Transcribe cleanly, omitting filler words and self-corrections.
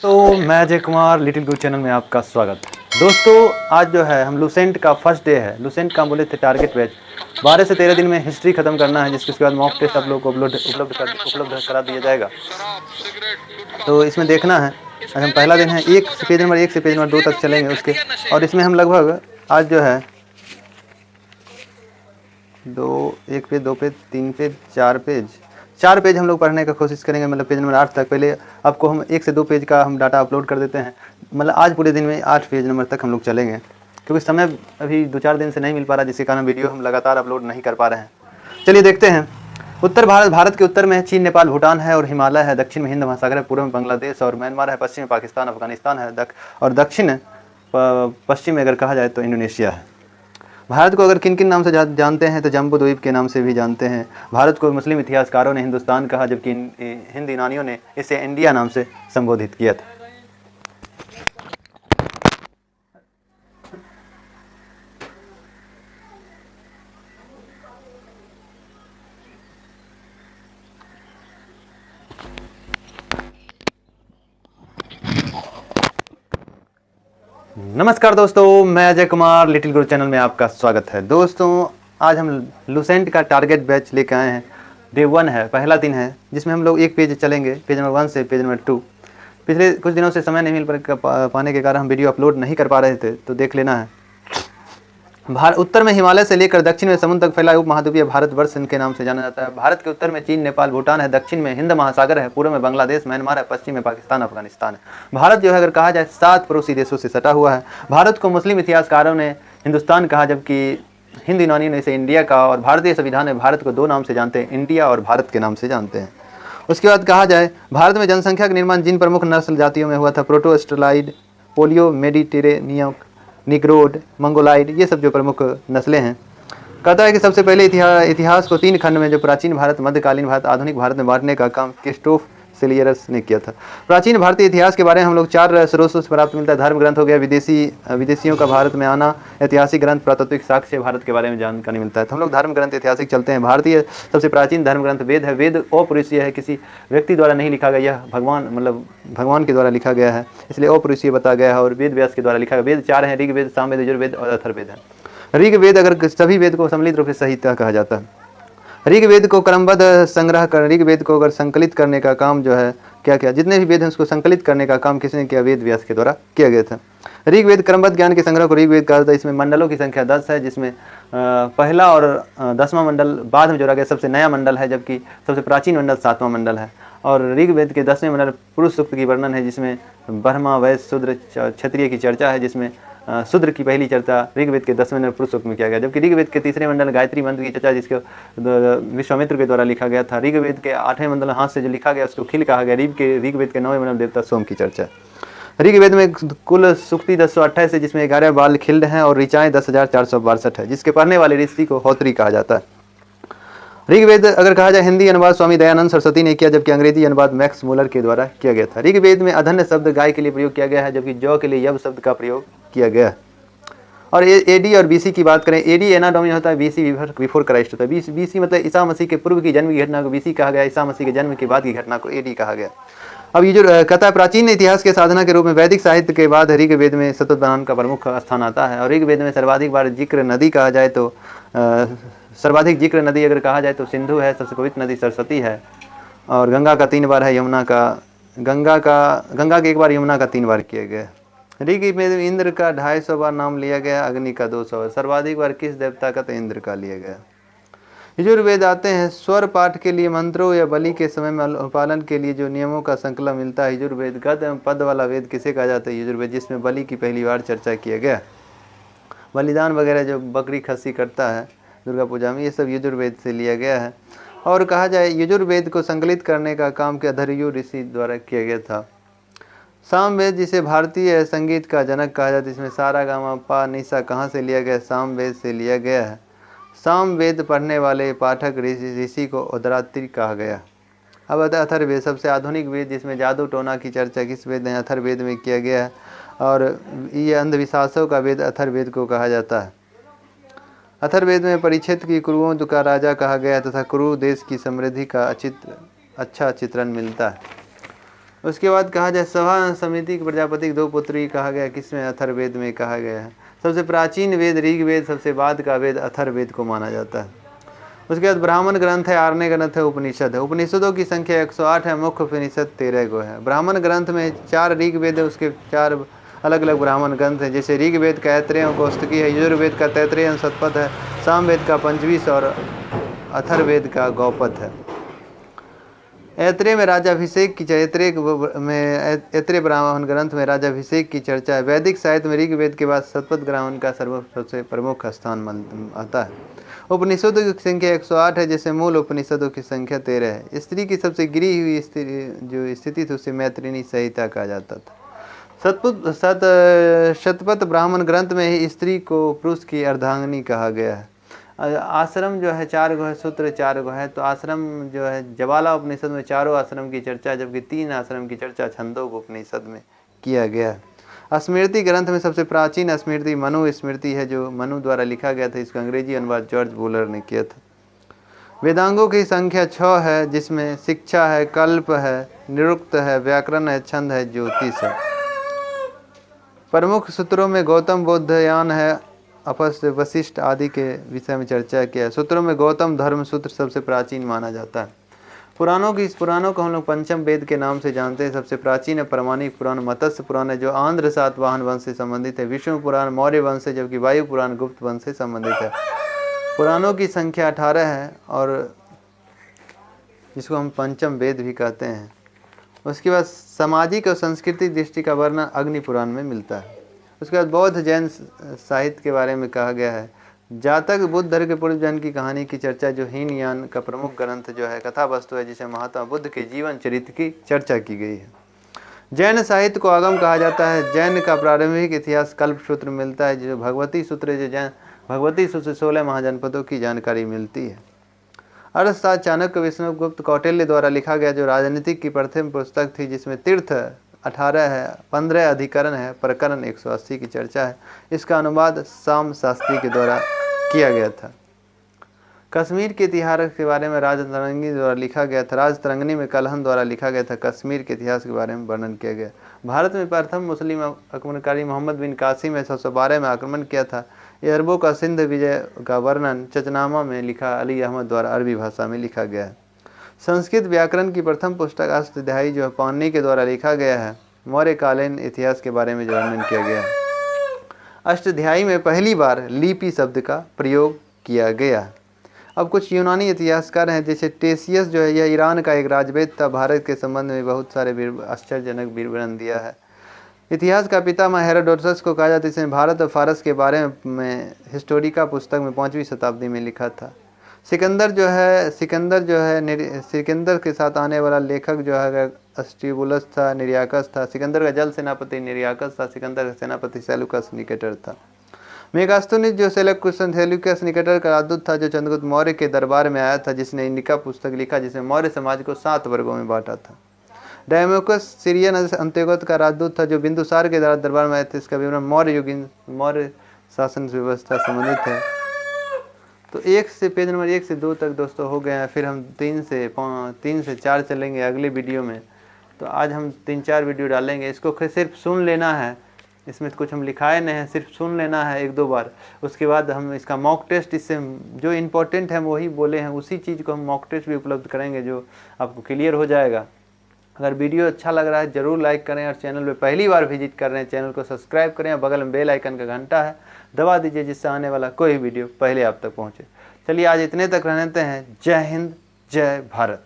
तो मैं अजय कुमार लिटिल गुरु चैनल में आपका स्वागत है। दोस्तों आज जो है हम लुसेंट का फर्स्ट डे है। लुसेंट का हम बोले थे टारगेट बैच 12 से 13 दिन में हिस्ट्री खत्म करना है, जिसके बाद मॉक टेस्ट आप लोग को उपलब्ध करा दिया जाएगा। तो इसमें देखना है, आज हम पहला दिन है, पेज नंबर 1 से पेज नंबर 2 तक चलेंगे उसके। और इसमें हम लगभग आज जो है 1 पेज 2 पेज 3 पेज 4 पेज हम लोग पढ़ने का कोशिश करेंगे, मतलब पेज नंबर 8 तक। पहले आपको हम 1 से 2 पेज का हम डाटा अपलोड कर देते हैं, मतलब आज पूरे दिन में 8 पेज नंबर तक हम लोग चलेंगे, क्योंकि समय अभी 2-4 दिन से नहीं मिल पा रहा, जिसके कारण वीडियो हम लगातार अपलोड नहीं कर पा रहे हैं। चलिए देखते हैं। उत्तर भारत के उत्तर में चीन, नेपाल, भूटान है और हिमालय है। दक्षिण में हिंद महासागर है। पूर्व में बांग्लादेश और म्यांमार है। पश्चिम में पाकिस्तान, अफगानिस्तान है। और दक्षिण पश्चिम में अगर कहा जाए तो इंडोनेशिया है। भारत को अगर किन किन नाम से जानते हैं तो जम्बू द्वीप के नाम से भी जानते हैं। भारत को मुस्लिम इतिहासकारों ने हिंदुस्तान कहा, जबकि हिंद यूनानियों ने इसे इंडिया नाम से संबोधित किया था। नमस्कार दोस्तों, मैं अजय कुमार लिटिल गुरु चैनल में आपका स्वागत है। दोस्तों आज हम लुसेंट का टारगेट बैच लेकर आए हैं। डे 1 है, पहला दिन है, जिसमें हम लोग एक पेज चलेंगे, पेज नंबर 1 से पेज नंबर 2। पिछले कुछ दिनों से समय नहीं मिल पाने के कारण हम वीडियो अपलोड नहीं कर पा रहे थे, तो देख लेना है। उत्तर में हिमालय से लेकर दक्षिण में समुद्र तक फैला उपमहाद्वीपीय भारतवर्ष के नाम से जाना जाता है। भारत के उत्तर में चीन, नेपाल, भूटान है। दक्षिण में हिंद महासागर है। पूर्व में बांग्लादेश, म्यांमार है। पश्चिम में पाकिस्तान, अफगानिस्तान है। भारत जो है अगर कहा जाए 7 पड़ोसी देशों से सटा हुआ है। भारत को मुस्लिम इतिहासकारों ने हिंदुस्तान कहा, जबकि हिंद यूनानी ने इसे इंडिया कहा। और भारतीय संविधान में भारत को 2 नाम से जानते हैं, इंडिया और भारत के नाम से जानते हैं। उसके बाद कहा जाए भारत में जनसंख्या का निर्माण जिन प्रमुख नस्ल जातियों में हुआ था, proto Australoid, paleo, Mediterranean, negroid, mongoloid, ये सब जो प्रमुख नस्लें हैं। कहता है कि सबसे पहले इतिहास को 3 खंड में, जो प्राचीन भारत, मध्यकालीन भारत, आधुनिक भारत में बांटने का काम क्रिस्टोफ सिलियरस ने किया था। प्राचीन भारतीय इतिहास के बारे में हम लोग 4 स्रोतों से प्राप्त मिलता है। धर्म ग्रंथ हो गया, विदेशियों का भारत में आना, ऐतिहासिक ग्रंथ, पुरातात्विक साक्ष्य, भारत के बारे में जानकारी मिलता है। तो हम लोग धर्म ग्रंथ ऐतिहासिक चलते हैं। भारतीय सबसे प्राचीन धर्म ग्रंथ वेद है। वेद अपुरुषीय है, किसी व्यक्ति द्वारा नहीं लिखा गया, यह भगवान के द्वारा लिखा गया है, इसलिए अपुरुषीय बताया गया है। और वेद व्यास के द्वारा लिखा गया। वेद 4 हैं, ऋग्वेद, सामवेद, यजुर्वेद और अथर्ववेद है। ऋग्वेद अगर सभी वेद को सम्मिलित रूप से संहिता कहा जाता है। ऋग्वेद को क्रमबद्ध संग्रह कर, ऋग्वेद को अगर संकलित करने का काम जो है क्या किया, जितने भी वेद हैं उसको संकलित करने का काम किसने किया? वेद व्यास के द्वारा किया गया था। ऋग्वेद क्रमबद्ध ज्ञान के संग्रह को ऋग्वेद कहा जाता है। इसमें मंडलों की संख्या 10 है, जिसमें पहला और 10वां मंडल बाद में जोड़ा गया, सबसे नया मंडल है, जबकि सबसे प्राचीन मंडल 7वां मंडल है। और ऋग्वेद के 10वें मंडल पुरुष सूक्त की वर्णन है, जिसमें ब्रह्मा, वैश्य, शूद्र, क्षत्रिय की चर्चा है, जिसमें शूद्र की पहली चर्चा ऋग्वेद के 10वें मंडल पुरुष सूक्त में किया गया। जबकि ऋग्वेद के 3रे मंडल गायत्री मंत्र की चर्चा, जिसको विश्वामित्र के द्वारा लिखा गया था। ऋग्वेद के 8वें मंडल हाथ से जो लिखा गया उसको खिल कहा गया। ऋग्वेद के 9वें मंडल देवता सोम की चर्चा। ऋग्वेद में कुल सूक्ति 1028 है, जिसमें 11 बाल खिल्ड हैं और ऋचाएँ 10,462 है, जिसके पढ़ने वाले ऋषि को होत्री कहा जाता है। ऋग्वेद अगर कहा जाए हिंदी अनुवाद स्वामी दयानंद सरस्वती ने किया, जबकि अंग्रेजी अनुवाद मैक्स मूलर के द्वारा किया गया था। ऋग्वेद में अधन्य शब्द गाय के लिए प्रयोग किया गया है, जबकि जौ के लिए यव शब्द का प्रयोग किया गया है। और एडी और बीसी की बात करें, एडी एना डोमिनी होता है, बीसी बिफोर क्राइस्ट होता है। बीसी मतलब ईसा मसीह के पूर्व की जन्म की घटना को बीसी कहा गया, ईसा मसीह के जन्म के बाद की घटना को एडी कहा गया। अब ये जो कहता है प्राचीन इतिहास के साधना के रूप में वैदिक साहित्य के बाद ऋग्वेद में सतत बनान का प्रमुख स्थान आता है। और ऋग्वेद में सर्वाधिक बार जिक्र नदी कहा जाए तो सर्वाधिक जिक्र नदी अगर कहा जाए तो सिंधु है, सबसे पवित्र नदी सरस्वती है। और गंगा का 3 बार है, यमुना का गंगा के 1 बार, यमुना का 3 बार किया गया। ऋग्वेद में इंद्र का 250 बार नाम लिया गया, अग्नि का 200। सर्वाधिक बार किस देवता का? तो इंद्र का लिया गया। यजुर्वेद आते हैं, स्वर पाठ के लिए मंत्रों या बलि के समय में अनुपालन के लिए जो नियमों का संकलन मिलता है। यजुर्वेद गद एवं पद वाला वेद किसे कहा जाता है? यजुर्वेद, जिसमें बलि की पहली बार चर्चा किया गया। बलिदान वगैरह जो बकरी खस्सी करता है दुर्गा पूजा में, ये सब यजुर्वेद से लिया गया है। और कहा जाए यजुर्वेद को संकलित करने का काम के अधर्यु ऋषि द्वारा किया गया था। सामवेद, जिसे भारतीय संगीत का जनक कहा जाता है, इसमें सारा गामा पा निसा कहाँ से लिया गया? सामवेद से लिया गया है। सामवेद पढ़ने वाले पाठक ऋषि को उदरात्रि कहा गया। अब अथर्ववेद, सबसे आधुनिक वेद, जिसमें जादू टोना की चर्चा किस वेद में? अथर्ववेद में किया गया है। और ये अंधविश्वासों का वेद अथर्ववेद को कहा जाता है। अथर्ववेद में परिक्षेत्र की कुरुओं का राजा कहा गया तथा कुरु देश की समृद्धि का अच्छा चित्रण मिलता है। उसके बाद कहा जाए सभा समिति की प्रजापति की 2 पुत्री कहा गया, किसमें? अथर्ववेद में कहा गया है। सबसे प्राचीन वेद ऋग्वेद, सबसे बाद का वेद अथर्ववेद को माना जाता है। उसके बाद ब्राह्मण ग्रंथ है, आर्य ग्रंथ है, उपनिषद है। उपनिषदों की संख्या 108 है, मुख्य उपनिषद 13 गो है। ब्राह्मण ग्रंथ में 4 ऋग्वेद है, उसके 4 अलग अलग ब्राह्मण ग्रंथ हैं, जैसे ऋग्वेद का ऐत्रेय कौस्तुकी है, यजुर्वेद का तैत्रेय शतपथ है, सामवेद का पंचवीस और अथर्ववेद का गौपथ है। ऐत्रेय में राजाभिषेक की ऐत्रेय ब्राह्मण ग्रंथ में राजाभिषेक की चर्चा है। वैदिक साहित्य में ऋग्वेद के बाद शतपथ ब्राह्मण का सबसे प्रमुख स्थान आता है। उपनिषदों की संख्या 108 है, जैसे मूल उपनिषदों की संख्या 13 है। स्त्री की सबसे गिरी हुई जो स्थिति थी उसे मैत्रिणी संहिता कहा जाता था। शतपथ ब्राह्मण ग्रंथ में ही स्त्री को पुरुष की अर्धांगिनी कहा गया है। आश्रम जो है 4 गो है, सूत्र 4 गो है। तो आश्रम जो है ज्वाला उपनिषद में 4 आश्रम की चर्चा, जबकि 3 आश्रम की चर्चा छंदोग उपनिषद में किया गया है। स्मृति ग्रंथ में सबसे प्राचीन स्मृति मनु स्मृति है, जो मनु द्वारा लिखा गया था। इसका अंग्रेजी अनुवाद जॉर्ज बुलर ने किया था। वेदांगों की संख्या 6 है, जिसमें शिक्षा है, कल्प है, निरुक्त है, व्याकरण है, छंद है, ज्योतिष है। प्रमुख सूत्रों में गौतम बोधयान है, अपस्य वशिष्ठ आदि के विषय में चर्चा किया है। सूत्रों में गौतम धर्म सूत्र सबसे प्राचीन माना जाता है। पुराणों को हम लोग पंचम वेद के नाम से जानते हैं। सबसे प्राचीन है प्रमाणिक पुराण मत्स्य पुराण है, जो आंध्र सातवाहन वंश से संबंधित है। विष्णु पुराण मौर्य वंश से, जबकि वायु पुराण गुप्त वंश से संबंधित है। पुराणों की संख्या 18 है, और जिसको हम पंचम वेद भी कहते हैं। उसके बाद सामाजिक और सांस्कृतिक दृष्टि का वर्णन अग्नि पुराण में मिलता है। उसके बाद बौद्ध जैन साहित्य के बारे में कहा गया है। जातक बुद्ध धर्म के पूर्व जन्म की कहानी की चर्चा, जो हीनयान का प्रमुख ग्रंथ जो है कथा वस्तु है, जिसे महात्मा बुद्ध के जीवन चरित्र की चर्चा की गई है। जैन साहित्य को आगम कहा जाता है। जैन का प्रारंभिक इतिहास कल्प सूत्र मिलता है, जो भगवती सूत्र से 16 महाजनपदों की जानकारी मिलती है। अर्थशास्त्र चाणक्य विष्णुगुप्त कौटिल्य द्वारा लिखा गया, जो राजनीतिक की प्रथम पुस्तक थी, जिसमें तीर्थ 18 है, 15 अधिकरण है, प्रकरण 180 की चर्चा है। इसका अनुवाद शाम शास्त्री के द्वारा किया गया था। कश्मीर के इतिहास के बारे में राजतरंगी द्वारा लिखा गया था। राजतरंगिणी में कलहन द्वारा लिखा गया था। कश्मीर के इतिहास के बारे में वर्णन किया गया। भारत में प्रथम मुस्लिम आक्रमणकारी मोहम्मद बिन कासिम 612 में आक्रमण किया था। ये अरबों का सिंध विजय का वर्णन चचनामा में लिखा अली अहमद द्वारा अरबी भाषा में लिखा गया है। संस्कृत व्याकरण की प्रथम पुस्तक अष्टाध्यायी जो है पाणिनि के द्वारा लिखा गया है। मौर्यकालीन इतिहास के बारे में जो वर्णन किया गया है। अष्टाध्यायी में पहली बार लिपि शब्द का प्रयोग किया गया। अब कुछ यूनानी इतिहासकार हैं, जैसे टेसियस जो है, यह ईरान का एक राजवेद था। भारत के संबंध में बहुत सारे आश्चर्यजनक विवरण दिया है। इतिहास का पितामह हेरोडोटस को कहा जाता है। इसने भारत और फारस के बारे में हिस्टोरिका पुस्तक में 5वीं शताब्दी में लिखा था। सिकंदर के साथ आने वाला लेखक जो है अस्ट्रीबुलस था, निर्याकस था। सिकंदर का जल सेनापति निर्याकस था। सिकंदर का सेनापति सेलुकस निकेटर था। मेगास्तुनिस जो सेलुकस निकेटर का राजदूत था, जो चंद्रगुप्त मौर्य के दरबार में आया था, जिसने इंडिका पुस्तक लिखा, जिसने मौर्य समाज को 7 वर्गों में बांटा था। डायमोकस सीरियन अंत्योगत का राजदूत था, जो बिंदुसार के दरबार में आए थे। इसका विवरण मौर्य शासन व्यवस्था संबंधित है। तो पेज नंबर 1 से 2 तक दोस्तों हो गए हैं। फिर हम 3 से 4 चलेंगे अगले वीडियो में। तो आज हम 3-4 वीडियो डालेंगे। इसको सिर्फ सुन लेना है, इसमें कुछ हम लिखाए नहीं हैं, सिर्फ सुन लेना है 1-2 बार। उसके बाद हम इसका मॉक टेस्ट, इससे जो इम्पोर्टेंट है वही बोले हैं, उसी चीज़ को हम मॉक टेस्ट भी उपलब्ध करेंगे, जो आपको क्लियर हो जाएगा। अगर वीडियो अच्छा लग रहा है ज़रूर लाइक करें, और चैनल पे पहली बार विजिट कर रहे हैं चैनल को सब्सक्राइब करें, और बगल में बेल आइकन का घंटा है दबा दीजिए, जिससे आने वाला कोई वीडियो पहले आप तक पहुँचे। चलिए आज इतने तक रहने देते हैं। जय हिंद, जय भारत।